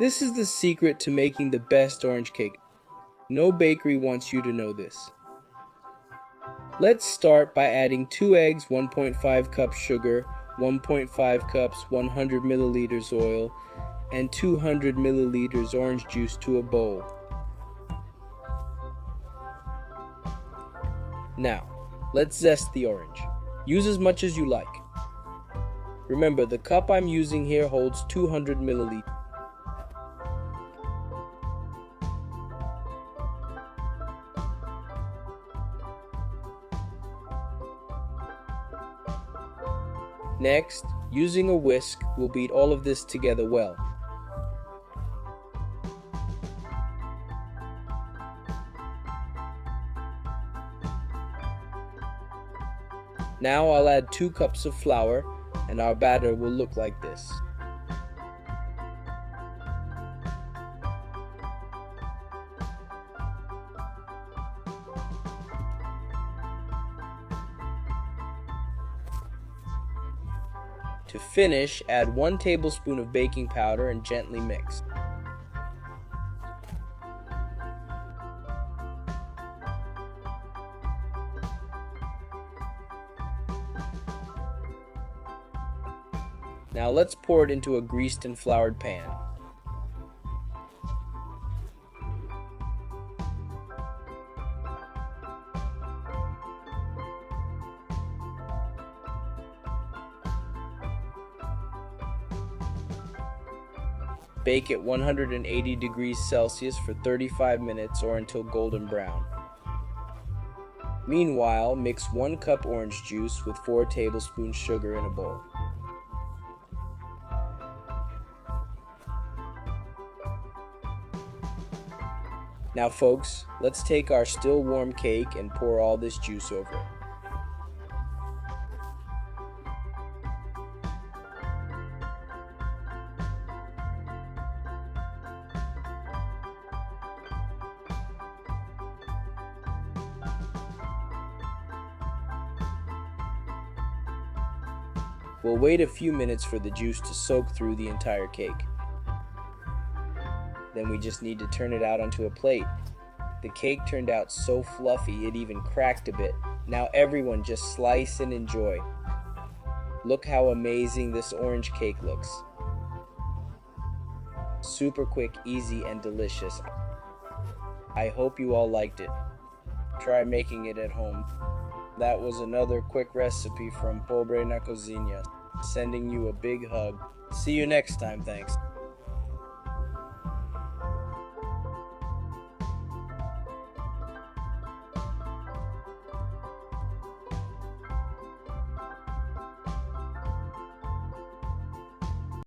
This is the secret to making the best orange cake. No bakery wants you to know this. Let's start by adding 2 eggs, 1.5 cups sugar, 1.5 cups 100 milliliters oil, and 200 milliliters orange juice to a bowl. Now, let's zest the orange. Use as much as you like. Remember, the cup I'm using here holds 200 milliliters. Next, using a whisk, we'll beat all of this together well. Now I'll add 2 cups of flour, and our batter will look like this. To finish, add 1 tablespoon of baking powder and gently mix. Now let's pour it into a greased and floured pan. Bake at 180 degrees Celsius for 35 minutes or until golden brown. Meanwhile, mix 1 cup orange juice with 4 tablespoons sugar in a bowl. Now folks, let's take our still warm cake and pour all this juice over it. We'll wait a few minutes for the juice to soak through the entire cake. Then we just need to turn it out onto a plate. The cake turned out so fluffy it even cracked a bit. Now everyone just slice and enjoy. Look how amazing this orange cake looks. Super quick, easy, and delicious. I hope you all liked it. Try making it at home. That was another quick recipe from Pobre na Cozinha. Sending you a big hug. See you next time, thanks.